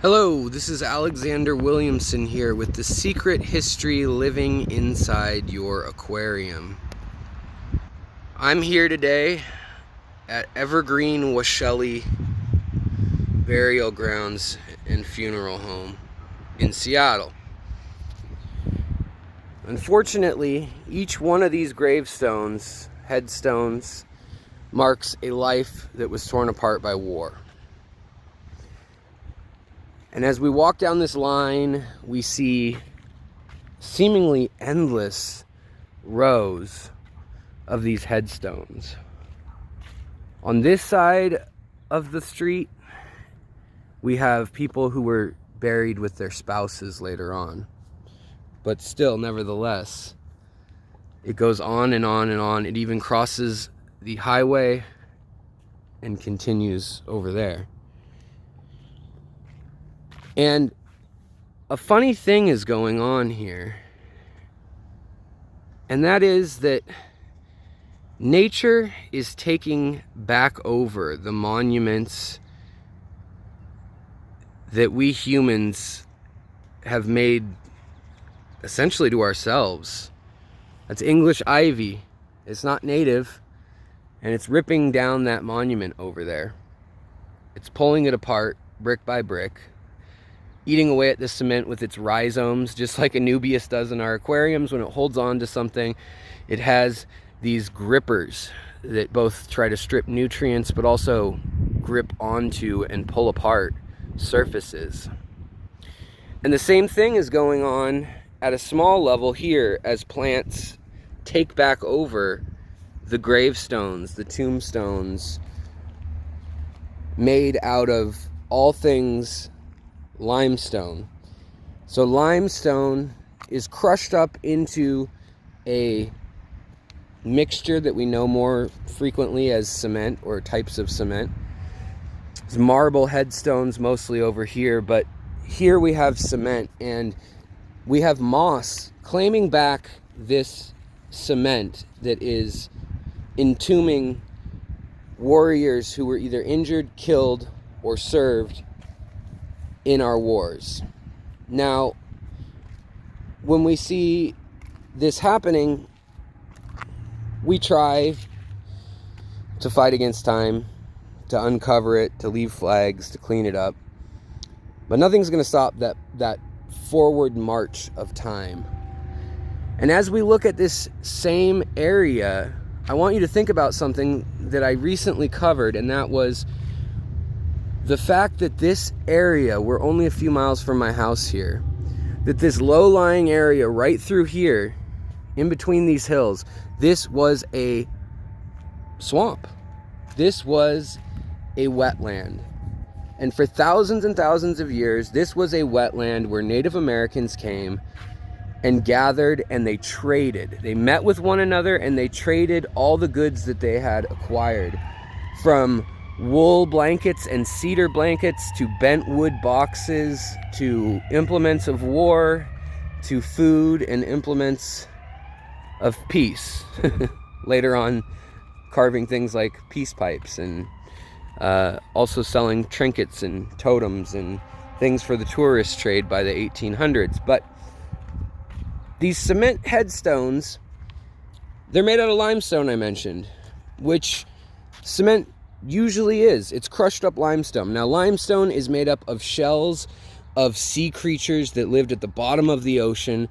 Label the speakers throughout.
Speaker 1: Hello, this is Alexander Williamson here with the secret history living inside your aquarium. I'm here today at Evergreen Washelli Burial Grounds and Funeral Home in Seattle. Unfortunately, each one of these gravestones, headstones, marks a life that was torn apart by war. And as we walk down this line, we see seemingly endless rows of these headstones. On this side of the street, we have people who were buried with their spouses later on. But still, nevertheless, it goes on and on and on. It even crosses the highway and continues over there. And a funny thing is going on here, and that is that nature is taking back over the monuments that we humans have made essentially to ourselves. That's English ivy. It's not native, and it's ripping down that monument over there. It's pulling it apart brick by brick, eating away at the cement with its rhizomes, just like Anubias does in our aquariums. When it holds on to something, it has these grippers that both try to strip nutrients but also grip onto and pull apart surfaces. And the same thing is going on at a small level here as plants take back over the gravestones, the tombstones, made out of all things limestone. So limestone is crushed up into a mixture that we know more frequently as cement or types of cement. It's marble headstones mostly over here, but here we have cement, and we have moss claiming back this cement that is entombing warriors who were either injured, killed, or served in our wars. Now, when we see this happening, we try to fight against time, to uncover it, to leave flags, to clean it up. But nothing's going to stop that forward march of time. And as we look at this same area, I want you to think about something that I recently covered, and that was the fact that this area, we're only a few miles from my house here, that this low-lying area right through here, in between these hills, this was a swamp. This was a wetland. And for thousands and thousands of years, this was a wetland where Native Americans came and gathered and they traded. They met with one another and they traded all the goods that they had acquired, from wool blankets and cedar blankets to bent wood boxes to implements of war to food and implements of peace. Later on, carving things like peace pipes, and also selling trinkets and totems and things for the tourist trade by the 1800s. But these cement headstones, they're made out of limestone, I mentioned, which cement usually is. It's crushed up limestone. Now, limestone is made up of shells of sea creatures that lived at the bottom of the ocean.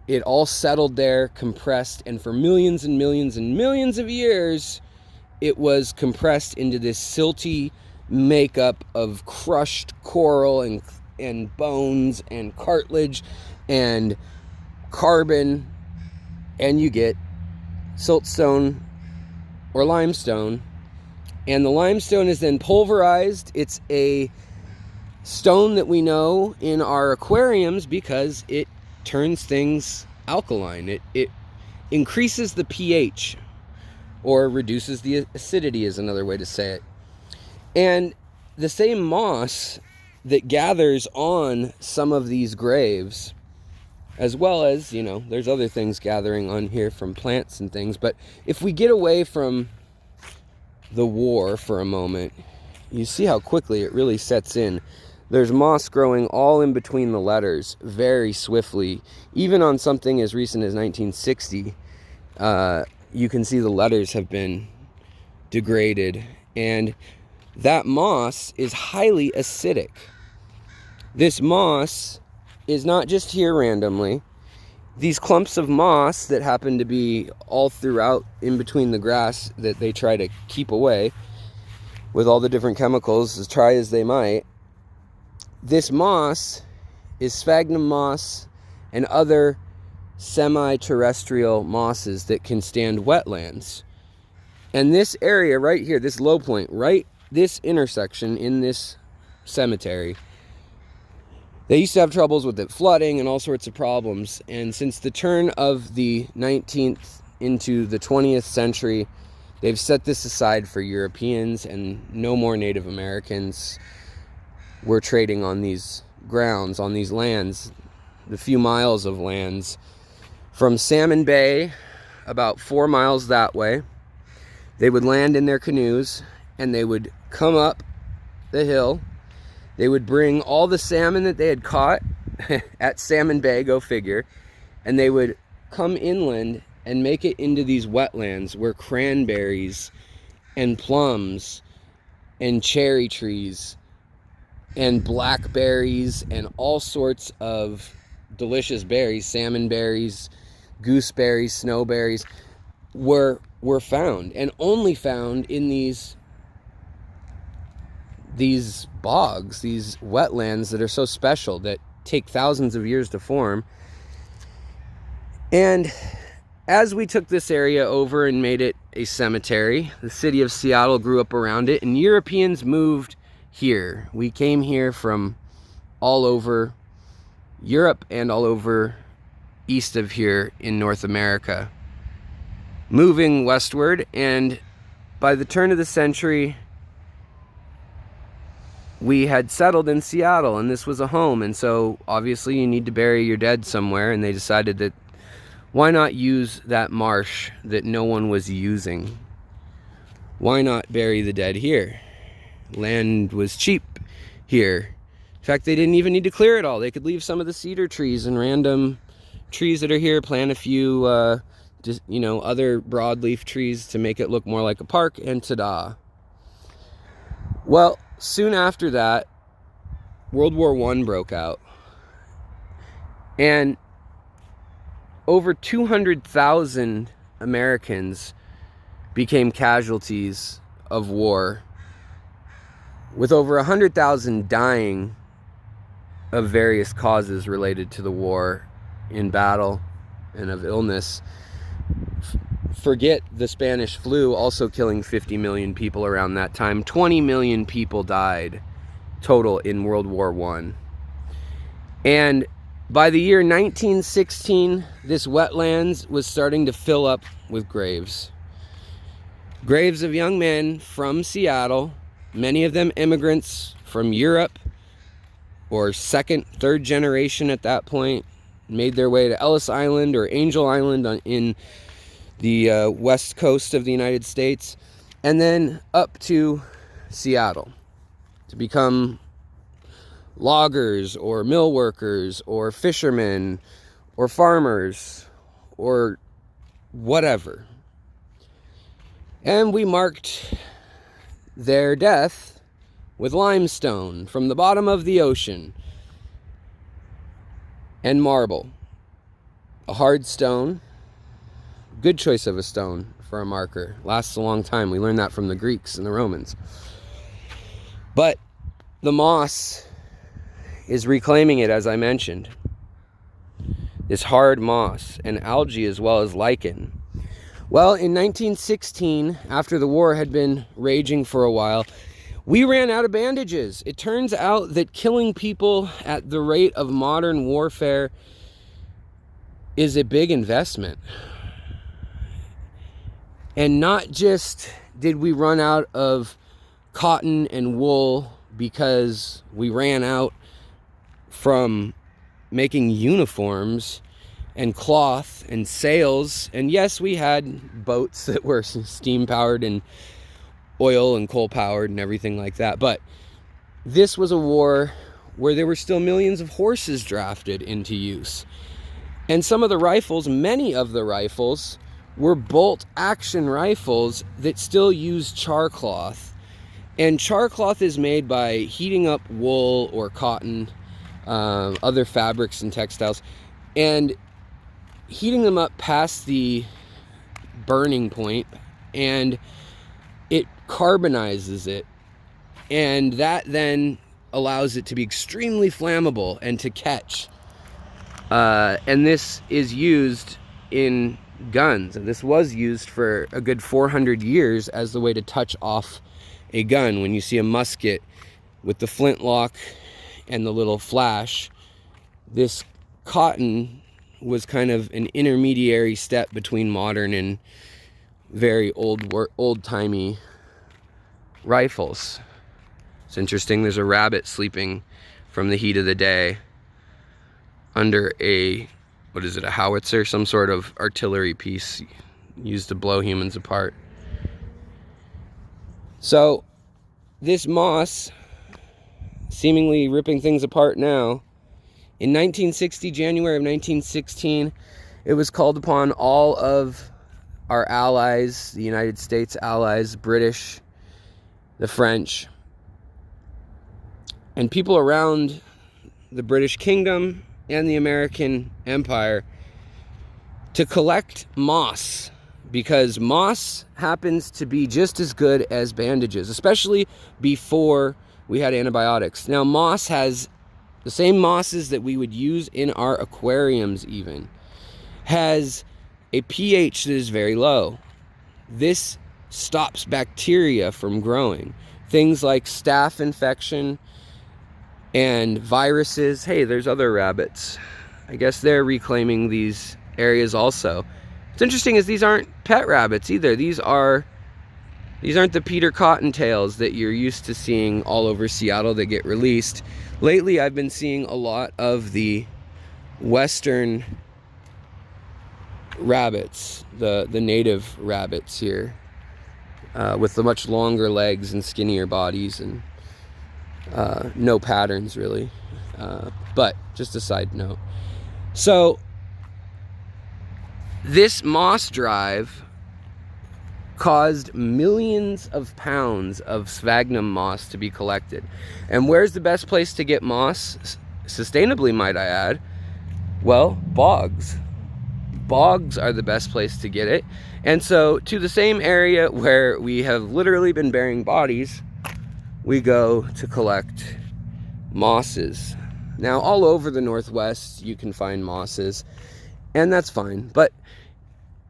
Speaker 1: It all settled there, compressed, and for millions and millions and millions of years, it was compressed into this silty makeup of crushed coral and bones and cartilage and carbon, and you get siltstone or limestone. And the limestone is then pulverized. It's a stone that we know in our aquariums because it turns things alkaline. It increases the pH, or reduces the acidity is another way to say it. And the same moss that gathers on some of these graves, as well as, there's other things gathering on here from plants and things. But if we get away from the war for a moment, you see how quickly it really sets in. There's moss growing all in between the letters very swiftly. Even on something as recent as 1960, you can see the letters have been degraded. And that moss is highly acidic. This moss is not just here randomly. These clumps of moss that happen to be all throughout in between the grass that they try to keep away with all the different chemicals, as try as they might, this moss is sphagnum moss and other semi-terrestrial mosses that can stand wetlands. And this area right here, this low point, right, this intersection in this cemetery, they used to have troubles with it flooding and all sorts of problems. And since the turn of the 19th into the 20th century, they've set this aside for Europeans, and no more Native Americans were trading on these grounds, on these lands, the few miles of lands from Salmon Bay, about 4 miles that way. They would land in their canoes and they would come up the hill. They would bring all the salmon that they had caught at Salmon Bay, go figure, and they would come inland and make it into these wetlands where cranberries and plums and cherry trees and blackberries and all sorts of delicious berries, salmon berries, gooseberries, snowberries, were found, and only found in these bogs, these wetlands that are so special, that take thousands of years to form. And as we took this area over and made it a cemetery, the city of Seattle grew up around it, and Europeans moved here. We came here from all over Europe and all over east of here in North America, moving westward. And by the turn of the century, we had settled in Seattle, and this was a home. And so obviously you need to bury your dead somewhere, and they decided that why not use that marsh that no one was using? Why not bury the dead here? Land was cheap here. In fact, they didn't even need to clear it all. They could leave some of the cedar trees and random trees that are here, plant a few other broadleaf trees to make it look more like a park, and ta-da. Well, soon after that, World War I broke out, and over 200,000 Americans became casualties of war, with over 100,000 dying of various causes related to the war, in battle and of illness. Forget the Spanish flu also killing 50 million people around that time. 20 million people died total in World War I. And by the year 1916, this wetlands was starting to fill up with graves. Graves of young men from Seattle, many of them immigrants from Europe, or second, third generation at that point, made their way to Ellis Island or Angel Island in the west coast of the United States, and then up to Seattle to become loggers or mill workers or fishermen or farmers or whatever. And we marked their death with limestone from the bottom of the ocean and marble, a hard stone. Good choice of a stone for a marker. Lasts a long time. We learned that from the Greeks and the Romans. But the moss is reclaiming it, as I mentioned. This hard moss and algae as well as lichen. Well, in 1916, after the war had been raging for a while, we ran out of bandages. It turns out that killing people at the rate of modern warfare is a big investment. And not just did we run out of cotton and wool because we ran out from making uniforms and cloth and sails. And yes, we had boats that were steam powered and oil and coal powered and everything like that. But this was a war where there were still millions of horses drafted into use. And some of the rifles, many of the rifles, were bolt action rifles that still use char cloth. And char cloth is made by heating up wool or cotton, other fabrics and textiles, and heating them up past the burning point, and it carbonizes it, and that then allows it to be extremely flammable and to catch. And this is used in guns, and this was used for a good 400 years as the way to touch off a gun. When you see a musket with the flintlock and the little flash, this cotton was kind of an intermediary step between modern and very old-timey rifles. It's interesting, there's a rabbit sleeping from the heat of the day under a, what is it, a howitzer, some sort of artillery piece used to blow humans apart. So this moss, seemingly ripping things apart now, in 1960, January of 1916, it was called upon all of our allies, the United States allies, British, the French, and people around the British Kingdom and the American Empire to collect moss, because moss happens to be just as good as bandages, especially before we had antibiotics. Now, moss has the same mosses that we would use in our aquariums even, has a pH that is very low. This stops bacteria from growing. Things like staph infection and viruses. Hey, there's other rabbits. I guess they're reclaiming these areas also. What's interesting is these aren't pet rabbits either. These aren't the Peter Cottontails that you're used to seeing all over Seattle that get released. Lately, I've been seeing a lot of the western rabbits, the native rabbits here, with the much longer legs and skinnier bodies, and no patterns really, but just a side note. So this moss drive caused millions of pounds of sphagnum moss to be collected. And where's the best place to get moss, sustainably might I add? Well, bogs. Bogs are the best place to get it. And so to the same area where we have literally been burying bodies, we go to collect mosses. Now, all over the Northwest, you can find mosses, and that's fine. But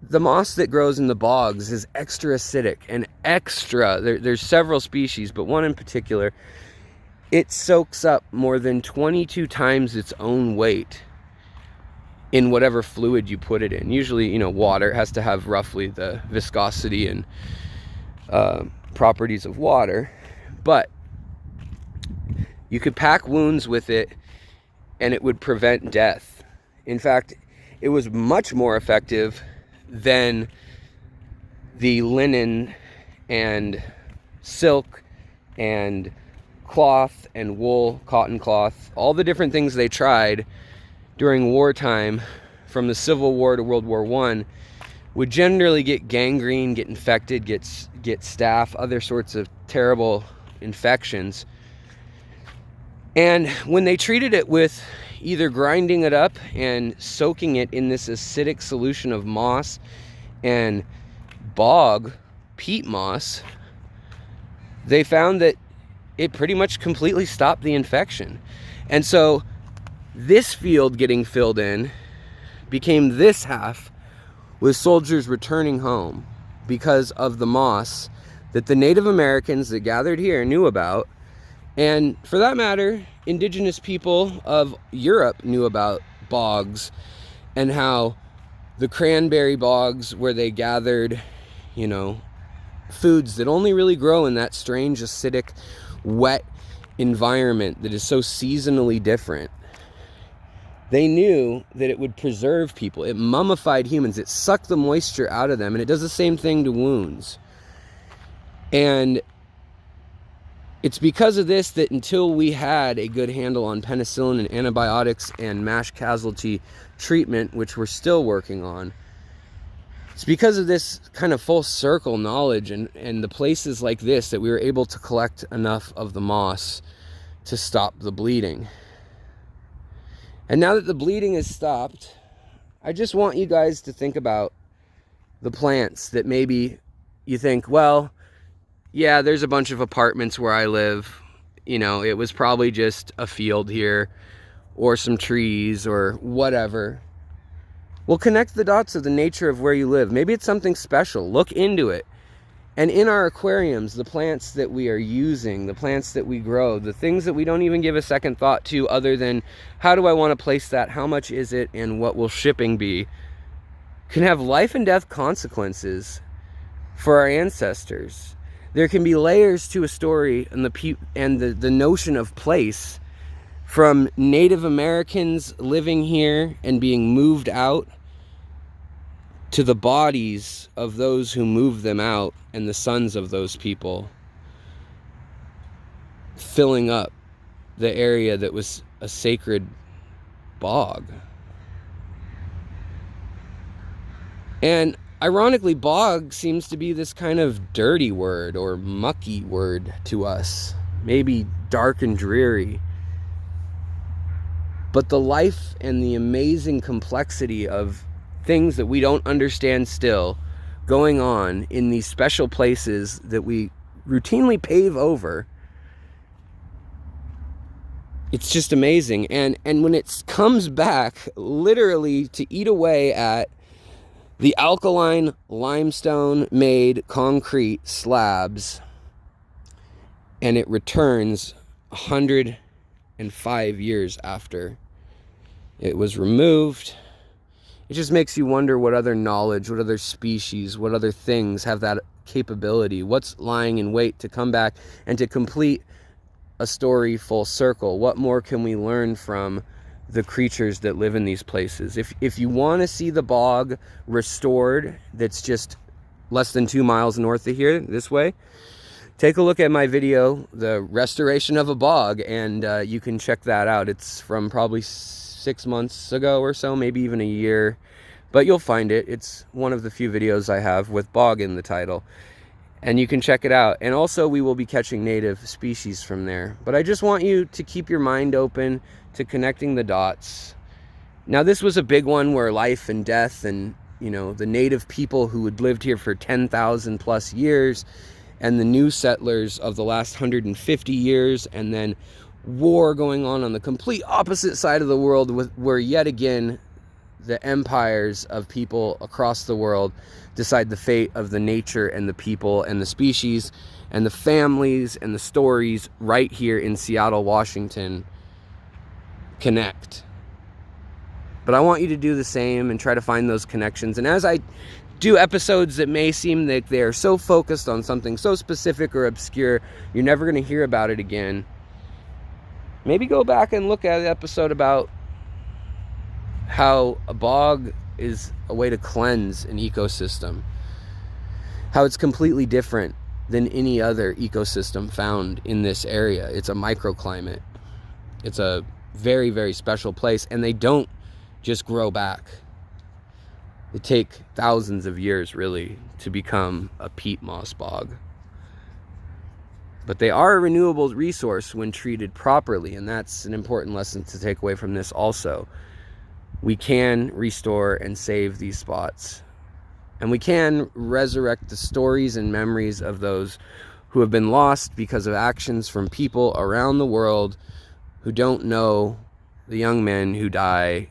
Speaker 1: the moss that grows in the bogs is extra acidic and extra. There's several species, but one in particular, it soaks up more than 22 times its own weight in whatever fluid you put it in. Usually, you know, water. It has to have roughly the viscosity and properties of water. But you could pack wounds with it and it would prevent death. In fact, it was much more effective than the linen and silk and cloth and wool, cotton cloth, all the different things they tried during wartime, from the Civil War to World War I, would generally get gangrene, get infected, get staph, other sorts of terrible infections. And when they treated it with either grinding it up and soaking it in this acidic solution of moss and bog, peat moss, they found that it pretty much completely stopped the infection. And so this field getting filled in became this half with soldiers returning home because of the moss that the Native Americans that gathered here knew about. And for that matter, indigenous people of Europe knew about bogs, and how the cranberry bogs, where they gathered, you know, foods that only really grow in that strange, acidic, wet environment that is so seasonally different. They knew that it would preserve people. It mummified humans. It sucked the moisture out of them, and it does the same thing to wounds. And It's because of this that until we had a good handle on penicillin and antibiotics and mass casualty treatment, which we're still working on, it's because of this kind of full circle knowledge and the places like this that we were able to collect enough of the moss to stop the bleeding. And now that the bleeding has stopped, I just want you guys to think about the plants that maybe you think, well, yeah, there's a bunch of apartments where I live. You know, it was probably just a field here or some trees or whatever. Well, connect the dots of the nature of where you live. Maybe it's something special. Look into it. And in our aquariums, the plants that we are using, the plants that we grow, the things that we don't even give a second thought to other than how do I want to place that, how much is it, and what will shipping be, can have life and death consequences for our ancestors. There can be layers to a story and the notion of place, from Native Americans living here and being moved out to the bodies of those who moved them out and the sons of those people filling up the area that was a sacred bog. And ironically, bog seems to be this kind of dirty word or mucky word to us, maybe dark and dreary. But the life and the amazing complexity of things that we don't understand still going on in these special places that we routinely pave over, it's just amazing. And when it comes back literally to eat away at the alkaline limestone made concrete slabs, and it returns 105 years after it was removed, it just makes you wonder what other knowledge, what other species, what other things have that capability, what's lying in wait to come back and to complete a story full circle. What more can we learn from the creatures that live in these places? If you want to see the bog restored, that's just less than 2 miles north of here, this way, take a look at my video, The Restoration of a Bog, and you can check that out. It's from probably 6 months ago or so, maybe even a year, but you'll find it. It's one of the few videos I have with bog in the title, and you can check it out. And also we will be catching native species from there. But I just want you to keep your mind open to connecting the dots. Now, this was a big one where life and death and, you know, the native people who had lived here for 10,000 plus years and the new settlers of the last 150 years, and then war going on the complete opposite side of the world, where yet again the empires of people across the world decide the fate of the nature and the people and the species and the families and the stories right here in Seattle, Washington connect. But I want you to do the same and try to find those connections. And as I do episodes that may seem like they are so focused on something so specific or obscure, you're never going to hear about it again, maybe go back and look at an episode about how a bog is a way to cleanse an ecosystem, how it's completely different than any other ecosystem found in this area. It's a microclimate. It's a very, very special place, and they don't just grow back. It takes thousands of years, really, to become a peat moss bog. But they are a renewable resource when treated properly, and that's an important lesson to take away from this also. We can restore and save these spots, and we can resurrect the stories and memories of those who have been lost because of actions from people around the world who don't know the young men who die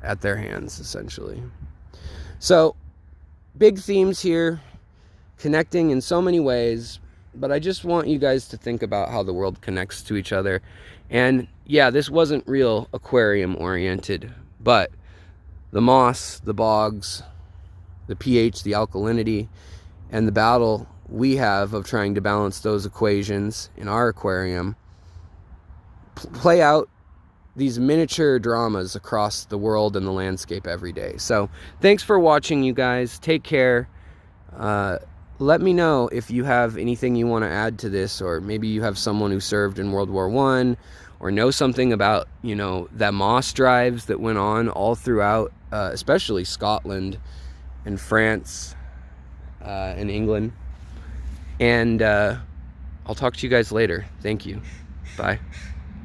Speaker 1: at their hands, essentially. So, big themes here, connecting in so many ways, but I just want you guys to think about how the world connects to each other. And yeah, this wasn't real aquarium oriented, but the moss, the bogs, the pH, the alkalinity, and the battle we have of trying to balance those equations in our aquarium play out these miniature dramas across the world and the landscape every day. So thanks for watching, you guys. Take care. let me know if you have anything you want to add to this, or maybe you have someone who served in World War I, or know something about, you know, the moss drives that went on all throughout, especially Scotland and France and England. And I'll talk to you guys later. Thank you. Bye.